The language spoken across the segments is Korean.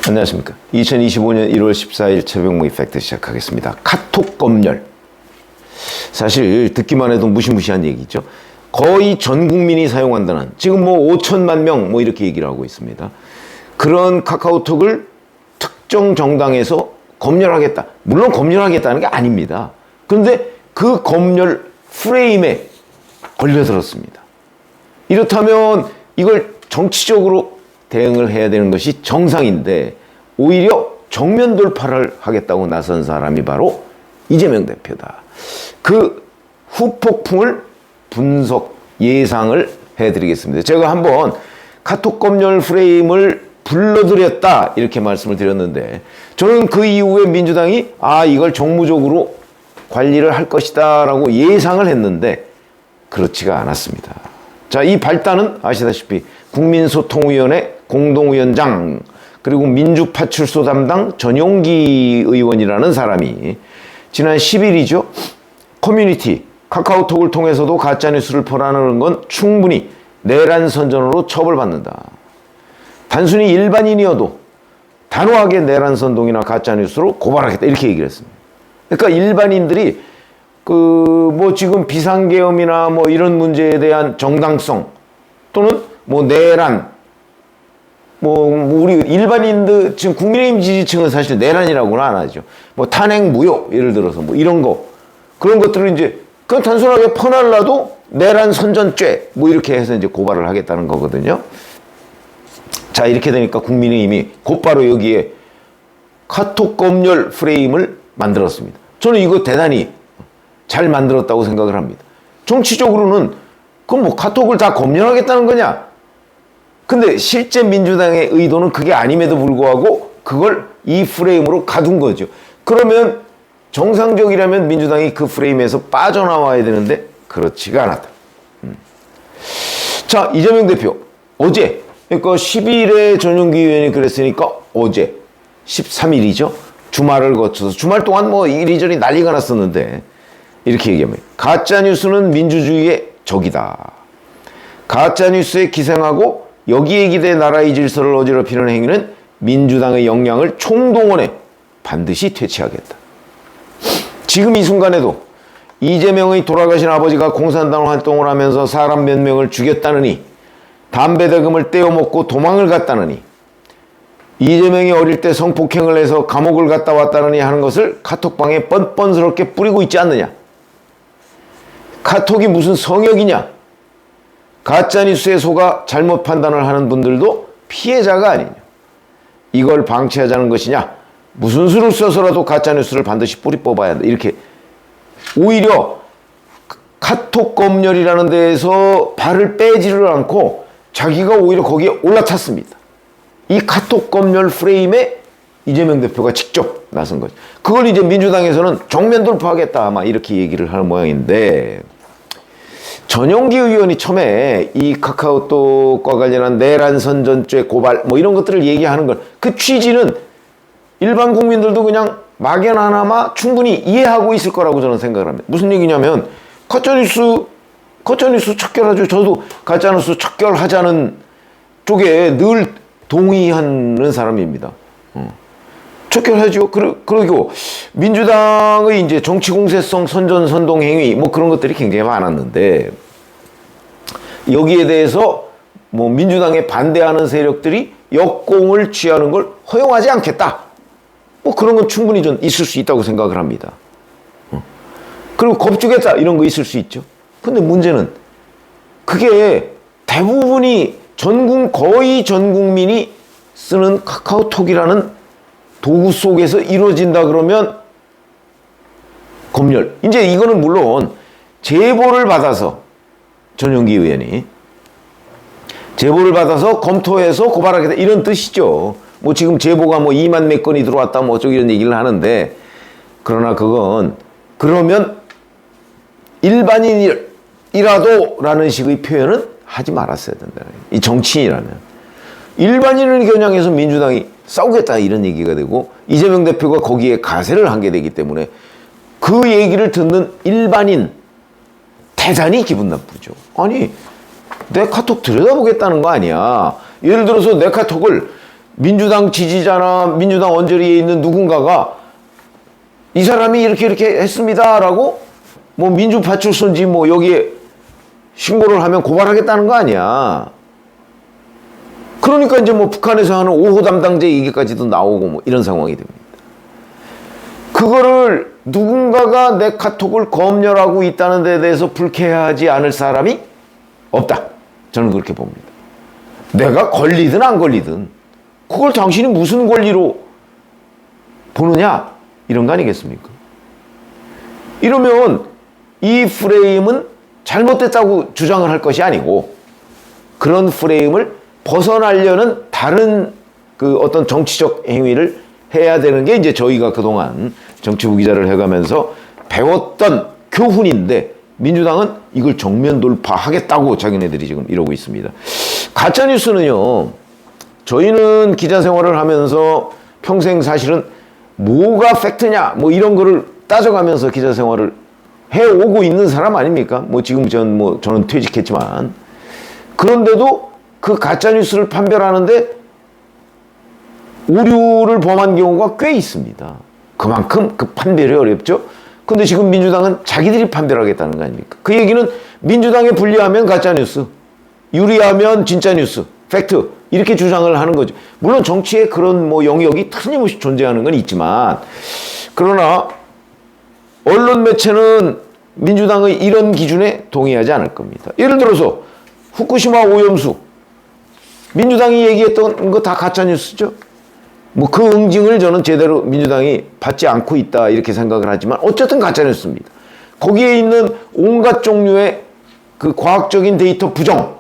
안녕하십니까. 2025년 1월 14일 최병무 이펙트 시작하겠습니다. 카톡 검열. 사실 듣기만 해도 무시무시한 얘기죠. 거의 전 국민이 사용한다는, 지금 뭐 5천만 명 뭐 이렇게 얘기를 하고 있습니다. 그런 카카오톡을 특정 정당에서 검열하겠다. 물론 검열하겠다는 게 아닙니다. 그런데 그 검열 프레임에 걸려들었습니다. 이렇다면 이걸 정치적으로 대응을 해야 되는 것이 정상인데 오히려 정면 돌파를 하겠다고 나선 사람이 바로 이재명 대표다. 그 후폭풍을 분석, 예상을 해드리겠습니다. 제가 한번 카톡 검열 프레임을 불러들였다 이렇게 말씀을 드렸는데, 저는 그 이후에 민주당이 이걸 정무적으로 관리를 할 것이다 라고 예상을 했는데 그렇지가 않았습니다. 자, 이 발단은 아시다시피 국민소통위원회 공동위원장 그리고 민주파출소 담당 전용기 의원이라는 사람이 지난 10일이죠. 커뮤니티 카카오톡을 통해서도 가짜뉴스를 퍼나르는 건 충분히 내란 선전으로 처벌받는다. 단순히 일반인이어도 단호하게 내란 선동이나 가짜뉴스로 고발하겠다 이렇게 얘기를 했습니다. 그러니까 일반인들이 뭐 지금 비상계엄이나 뭐 이런 문제에 대한 정당성 또는 뭐 내란 우리 일반인들 지금 국민의힘 지지층은 사실 내란이라고는 안 하죠. 뭐 탄핵 무효 예를 들어서 뭐 이런 거 그런 것들을 이제 그냥 단순하게 퍼날라도 내란 선전죄 뭐 이렇게 해서 이제 고발을 하겠다는 거거든요. 자, 이렇게 되니까 국민의힘이 곧바로 여기에 카톡 검열 프레임을 만들었습니다. 저는 이거 대단히 잘 만들었다고 생각을 합니다. 정치적으로는 그럼 뭐 카톡을 다 검열하겠다는 거냐? 근데 실제 민주당의 의도는 그게 아님에도 불구하고 그걸 이 프레임으로 가둔 거죠. 그러면 정상적이라면 민주당이 그 프레임에서 빠져나와야 되는데 그렇지가 않았다. 자, 이재명 대표 어제, 그러니까 10일에 전용기 의원이 그랬으니까 어제 13일이죠. 주말을 거쳐서 주말 동안 뭐 이리저리 난리가 났었는데 이렇게 얘기합니다. 가짜뉴스는 민주주의의 적이다. 가짜뉴스에 기생하고 여기에 기대 나라의 질서를 어지럽히는 행위는 민주당의 역량을 총동원해 반드시 퇴치하겠다. 지금 이 순간에도 이재명의 돌아가신 아버지가 공산당 활동을 하면서 사람 몇 명을 죽였다느니, 담배 대금을 떼어먹고 도망을 갔다느니, 이재명이 어릴 때 성폭행을 해서 감옥을 갔다 왔다느니 하는 것을 카톡방에 뻔뻔스럽게 뿌리고 있지 않느냐. 카톡이 무슨 성역이냐. 가짜뉴스에 속아 잘못 판단을 하는 분들도 피해자가 아니냐. 이걸 방치하자는 것이냐. 무슨 수를 써서라도 가짜뉴스를 반드시 뿌리 뽑아야 한다. 이렇게 오히려 카톡 검열이라는 데에서 발을 빼지를 않고 자기가 오히려 거기에 올라탔습니다. 이 카톡 검열 프레임에 이재명 대표가 직접 나선 거죠. 그걸 이제 민주당에서는 정면 돌파하겠다 아마 이렇게 얘기를 하는 모양인데, 전용기 의원이 처음에 이 카카오톡과 관련한 내란 선전죄 고발 뭐 이런 것들을 얘기하는 걸, 그 취지는 일반 국민들도 그냥 막연하나마 충분히 이해하고 있을 거라고 저는 생각을 합니다. 무슨 얘기냐면 가짜뉴스 척결하죠. 저도 가짜뉴스 척결하자는 쪽에 늘 동의하는 사람입니다. 척결하죠. 그리고 민주당의 이제 정치 공세성 선전 선동 행위 뭐 그런 것들이 굉장히 많았는데, 여기에 대해서 뭐 민주당에 반대하는 세력들이 역공을 취하는 걸 허용하지 않겠다. 뭐 그런 건 충분히 좀 있을 수 있다고 생각을 합니다. 그리고 겁주겠다 이런 거 있을 수 있죠. 근데 문제는 그게 대부분이 거의 전 국민이 쓰는 카카오톡이라는 도구 속에서 이루어진다 그러면 검열. 이제 이거는 물론 제보를 받아서 전용기 의원이 제보를 받아서 검토해서 고발하겠다 이런 뜻이죠. 뭐 지금 제보가 뭐 2만 몇 건이 들어왔다 뭐 어쩌고 이런 얘기를 하는데, 그러나 그러면 일반인이라도 라는 식의 표현은 하지 말았어야 된다. 이 정치인이라면 일반인을 겨냥해서 민주당이 싸우겠다 이런 얘기가 되고, 이재명 대표가 거기에 가세를 하게 되기 때문에 그 얘기를 듣는 일반인 대단히 기분 나쁘죠. 아니 내 카톡 들여다보겠다는 거 아니야. 예를 들어서 내 카톡을 민주당 지지자나 민주당 언저리에 있는 누군가가 이 사람이 이렇게 했습니다라고 뭐 민주파 출신지 뭐 여기에 신고를 하면 고발하겠다는 거 아니야. 그러니까 이제 뭐 북한에서 하는 5호 담당자 얘기까지도 나오고 뭐 이런 상황이 됩니다. 그거를 누군가가 내 카톡을 검열하고 있다는 데 대해서 불쾌하지 않을 사람이 없다. 저는 그렇게 봅니다. 내가 걸리든 안 걸리든 그걸 당신이 무슨 권리로 보느냐 이런 거 아니겠습니까? 이러면 이 프레임은 잘못됐다고 주장을 할 것이 아니고 그런 프레임을 벗어나려는 다른 그 어떤 정치적 행위를 해야 되는 게 이제 저희가 그동안 정치부 기자를 해가면서 배웠던 교훈인데 민주당은 이걸 정면 돌파하겠다고 자기네들이 지금 이러고 있습니다. 가짜뉴스는요, 저희는 기자 생활을 하면서 평생 사실은 뭐가 팩트냐 뭐 이런 거를 따져가면서 기자 생활을 해오고 있는 사람 아닙니까? 뭐 지금 저는 퇴직했지만 그런데도 그 가짜뉴스를 판별하는데 오류를 범한 경우가 꽤 있습니다. 그만큼 그 판별이 어렵죠. 근데 지금 민주당은 자기들이 판별하겠다는 거 아닙니까? 그 얘기는 민주당에 불리하면 가짜뉴스, 유리하면 진짜뉴스, 팩트 이렇게 주장을 하는 거죠. 물론 정치에 그런 뭐 영역이 틀림없이 존재하는 건 있지만 그러나 언론 매체는 민주당의 이런 기준에 동의하지 않을 겁니다. 예를 들어서 후쿠시마 오염수 민주당이 얘기했던 거 다 가짜뉴스죠. 뭐 그 응징을 저는 제대로 민주당이 받지 않고 있다 이렇게 생각을 하지만 어쨌든 가짜뉴스입니다. 거기에 있는 온갖 종류의 그 과학적인 데이터 부정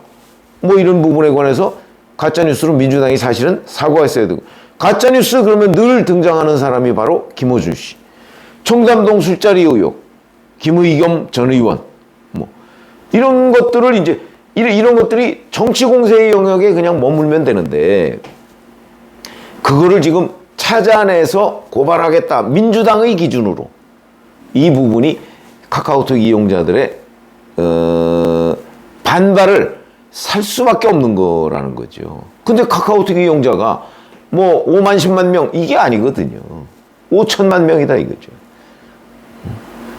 뭐 이런 부분에 관해서 가짜뉴스로 민주당이 사실은 사과했어야 되고 가짜뉴스 그러면 늘 등장하는 사람이 바로 김어준 씨. 청담동 술자리 의혹, 김의겸 전 의원 뭐 이런 것들을 이제 이런 것들이 정치 공세의 영역에 그냥 머물면 되는데 그거를 지금 찾아내서 고발하겠다. 민주당의 기준으로 이 부분이 카카오톡 이용자들의 반발을 살 수밖에 없는 거라는 거죠. 근데 카카오톡 이용자가 뭐 5만 10만 명 이게 아니거든요. 5천만 명이다 이거죠.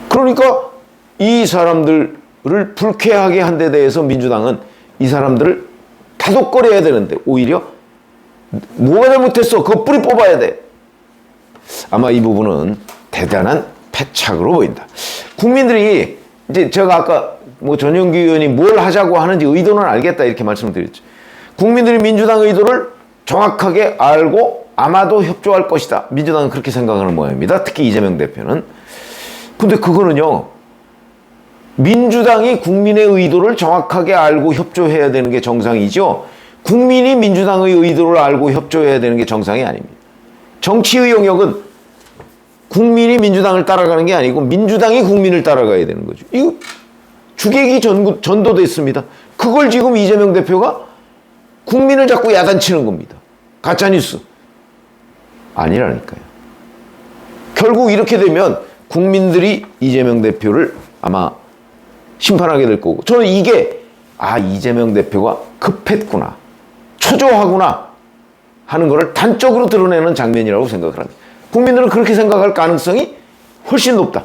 그러니까 이 사람들을 불쾌하게 한 데 대해서 민주당은 이 사람들을 다독거려야 되는데 오히려 뭐가 잘못했어? 그거 뿌리 뽑아야 돼. 아마 이 부분은 대단한 패착으로 보인다. 국민들이 이제 제가 아까 뭐 전용기 의원이 뭘 하자고 하는지 의도는 알겠다 이렇게 말씀을 드렸죠. 국민들이 민주당 의도를 정확하게 알고 아마도 협조할 것이다. 민주당은 그렇게 생각하는 모양입니다. 특히 이재명 대표는. 근데 그거는요. 민주당이 국민의 의도를 정확하게 알고 협조해야 되는 게 정상이죠. 국민이 민주당의 의도를 알고 협조해야 되는 게 정상이 아닙니다. 정치의 영역은 국민이 민주당을 따라가는 게 아니고 민주당이 국민을 따라가야 되는 거죠. 이거 주객이 전도됐습니다. 그걸 지금 이재명 대표가 국민을 자꾸 야단치는 겁니다. 가짜뉴스. 아니라니까요. 결국 이렇게 되면 국민들이 이재명 대표를 아마 심판하게 될 거고 저는 이게 이재명 대표가 급했구나. 초조하구나 하는 것을 단적으로 드러내는 장면이라고 생각을 합니다. 국민들은 그렇게 생각할 가능성이 훨씬 높다.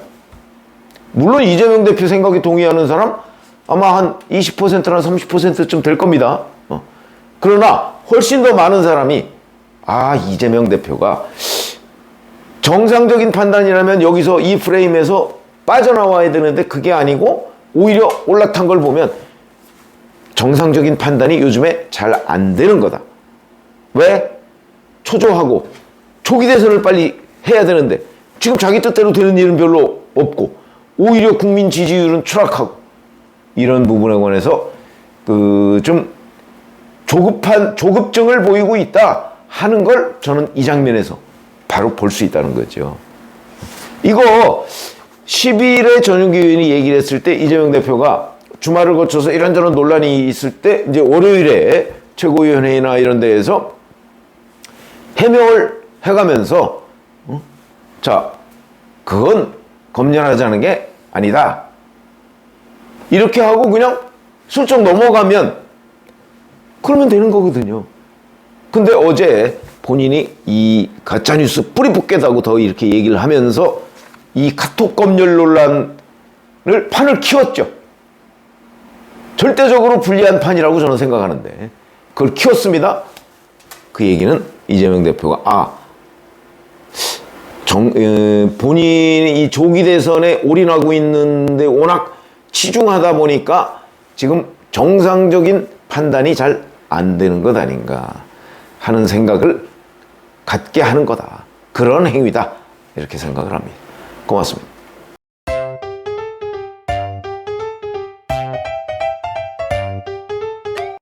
물론 이재명 대표 생각에 동의하는 사람 아마 한 20%나 30%쯤 될 겁니다. 그러나 훨씬 더 많은 사람이 이재명 대표가 정상적인 판단이라면 여기서 이 프레임에서 빠져나와야 되는데 그게 아니고 오히려 올라탄 걸 보면 정상적인 판단이 요즘에 잘 안 되는 거다. 왜? 초조하고 조기 대선을 빨리 해야 되는데 지금 자기 뜻대로 되는 일은 별로 없고 오히려 국민 지지율은 추락하고 이런 부분에 관해서 좀 조급증을 보이고 있다 하는 걸 저는 이 장면에서 바로 볼 수 있다는 거죠. 이거 12일에 전용기 의원이 얘기를 했을 때 이재명 대표가 주말을 거쳐서 이런저런 논란이 있을 때 이제 월요일에 최고위원회의나 이런 데에서 해명을 해가면서 자, 그건 검열하자는 게 아니다. 이렇게 하고 그냥 슬쩍 넘어가면 그러면 되는 거거든요. 근데 어제 본인이 이 가짜뉴스 뿌리 뽑겠다고 더 이렇게 얘기를 하면서 이 카톡 검열 논란을 판을 키웠죠. 절대적으로 불리한 판이라고 저는 생각하는데 그걸 키웠습니다. 그 얘기는 이재명 대표가 본인이 이 조기 대선에 올인하고 있는데 워낙 치중하다 보니까 지금 정상적인 판단이 잘 안 되는 것 아닌가 하는 생각을 갖게 하는 거다. 그런 행위다. 이렇게 생각을 합니다. 고맙습니다.